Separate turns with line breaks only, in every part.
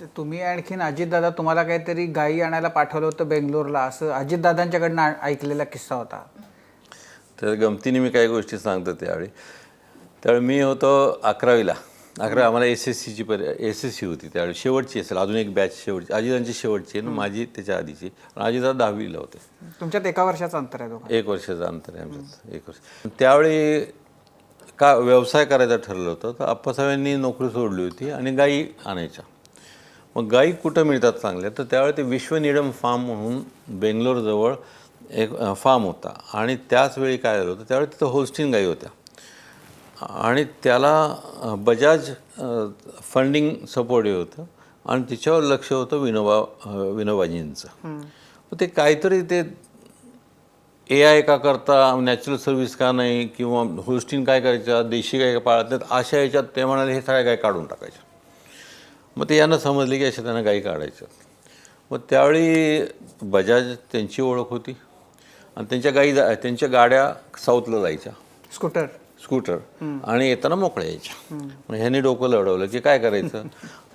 तर तुम्ही आणखीन अजितदादा तुम्हाला काहीतरी गायी आणायला पाठवलं होतं बेंगलोरला, असं अजितदादांच्याकडनं ऐकलेला किस्सा होता.
तर गमतीने मी काही गोष्टी सांगतो त्यावेळी मी होतो 11वीला. आम्हाला SSCची SSC होती त्यावेळी, शेवटची असेल, अजून एक बॅच शेवटची, अजितांची शेवटची आहे ना, माझी त्याच्या आधीची. अजितदादा 10वीला होते.
तुमच्यात 1 वर्षाचं अंतर आहे दोघांचं.
1 वर्षाचं अंतर आहे आमच्यात, 1 वर्ष. त्यावेळी का व्यवसाय करायचा ठरलं होतं, तर अप्पासाहेबांनी नोकरी सोडली होती आणि गायी आणायच्या. मग गायी कुठं मिळतात चांगल्या, तर त्यावेळी ते विश्वनिडम फार्म म्हणून बेंगलोरजवळ एक फार्म होता. आणि त्याच वेळी काय झालं होतं, त्यावेळी तिथं होल्स्टीन गायी होत्या आणि त्याला बजाज फंडिंग सपोर्टिव्ह होतं आणि तिच्यावर लक्ष होतं विनोबाजींचं. मग ते काहीतरी ते AI का करता, नॅचरल सर्व्हिस का नाही, किंवा होल्स्टीन काय करायच्या, देशी गाय पाळत नाहीत, अशा ह्याच्यात ते म्हणाले हे सगळ्या गाय काढून टाकायच्या. मग ते यांना समजले की अशा त्यांना गायी काढायच्या. मग त्यावेळी बजाज त्यांची ओळख होती आणि त्यांच्या गाड्या साऊथला जायच्या, स्कूटर आणि येताना मोकळ्या यायच्या. मग ह्यांनी डोकं लढवलं की काय करायचं.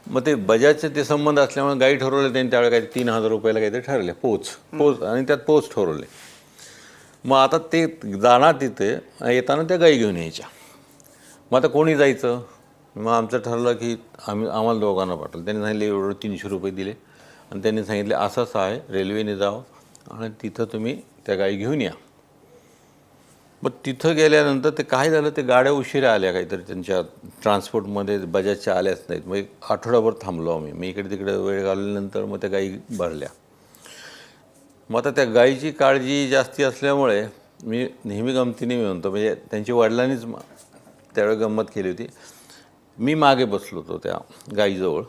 मग ते बजाजचे ते संबंध असल्यामुळे गाई ठरवले त्यांनी त्यावेळी काही 3,000 रुपयाला काहीतरी ठरले, पोच आणि त्यात पोच ठरवले. मग आता ते जाणार तिथे, येताना त्या गाई घेऊन यायच्या. मग आता कोणी जायचं. मग आमचं ठरलं की आम्हाला दोघांना पाठवलं. त्यांनी सांगितले एवढं 300 रुपये दिले आणि त्यांनी सांगितले असंच आहे, रेल्वेने जावं आणि तिथं तुम्ही त्या गाई घेऊन या. मग तिथं गेल्यानंतर ते काय झालं, ते गाड्या उशिरा आल्या काहीतरी त्यांच्या ट्रान्सपोर्टमध्ये, बजाजच्या आल्याच नाहीत. मग 1 आठवडाभर थांबलो आम्ही. मी इकडे तिकडे वेळ घालवल्यानंतर मग त्या गाई भरल्या. मग आता त्या गाईची काळजी जास्ती असल्यामुळे मी नेहमी गमतीने म्हणतो, म्हणजे त्यांच्या वडिलांनीच त्यावेळी गंमत केली होती. मी मागे बसलो होतो त्या गाईजवळ,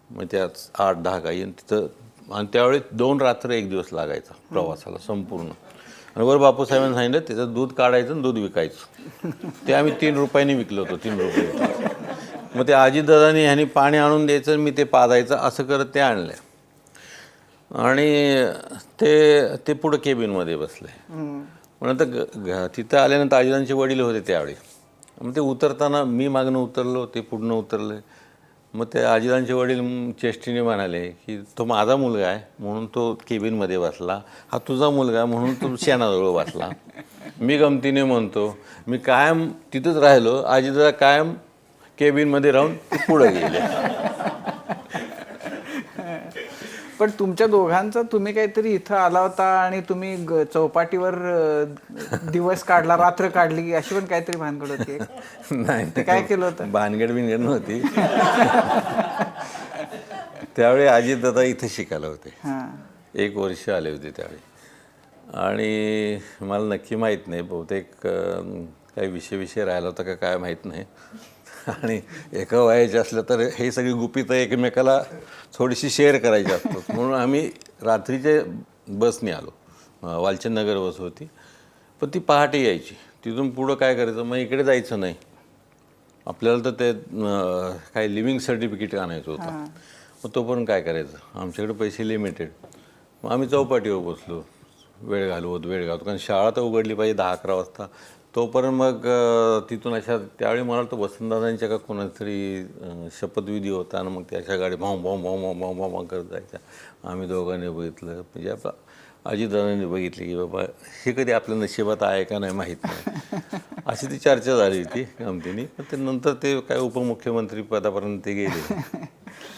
मग त्या 8-10 गाई, आणि त्यावेळी 2 रात्र 1 दिवस लागायचा प्रवासाला संपूर्ण. आणि वर बापूसाहेबांनी सांगितलं त्याचं दूध काढायचं आणि दूध विकायचं. ते आम्ही 3 रुपयांनी विकलो होतो, 3 रुपये. मग ते अजितदादांनी ह्यांनी पाणी आणून द्यायचं, मी ते पाजायचं, असं करत ते आणले. आणि ते पुढं केबिनमध्ये बसले. मग नंतर तिथं आल्यानंतर अजितांचे वडील होते त्यावेळी. मग ते उतरताना मी मागणं उतरलो, ते पुढनं उतरले. मग ते अजितांचे वडील चेष्टीने म्हणाले की तो माझा मुलगा आहे म्हणून तो केबिनमध्ये बसला, हा तुझा मुलगा म्हणून तो शेणाजवळ बसला. मी गमतीने म्हणतो मी कायम तिथंच राहिलो, अजितदादा कायम केबिनमध्ये राहून पुढं गेले.
पण तुमच्या दोघांचा तुम्ही काहीतरी इथं आला होता आणि तुम्ही चौपाटीवर दिवस काढला, रात्र काढली, अशी पण काहीतरी भानगड होती.
नाही,
ते काय केलं होतं?
भानगड नव्हती. त्यावेळी अजितदादा इथं शिकायला होते. 1 वर्ष आले होते त्यावेळी. आणि मला नक्की माहीत नाही, बहुतेक काही विषय राहिला होता का काय माहीत नाही. आणि एका वयाचे असलं तर हे सगळी गुपितं एकमेकाला थोडीशी शेअर करायची असतात, म्हणून आम्ही रात्रीच्या बसने आलो. वालचंदनगर बस होती, पण ती पहाटे यायची. तिथून पुढं काय करायचं, मग इकडे जायचं नाही आपल्याला, तर ते काय लिव्हिंग सर्टिफिकेट आणायचं होतं. मग तो पण काय करायचं, आमच्याकडे पैसे लिमिटेड. मग आम्ही चौपाटीवर बसलो, वेळ घालवत, कारण शाळा तर उघडली पाहिजे 10-11 वाजता. तोपर्यंत मग तिथून अशा, त्यावेळी मला वाटतं वसंतदादांच्या का कोणाचा तरी शपथविधी होता आणि मग त्या अशा गाडी भाऊ करत जायच्या. आम्ही दोघांनी बघितलं, म्हणजे आपलं अजितदादांनी बघितले की बाबा हे कधी आपल्या नशिबात आहे का नाही माहीत नाही, अशी ती चर्चा झाली होती गमतीने. पण ते नंतर ते काय उपमुख्यमंत्री पदापर्यंत ते गेले.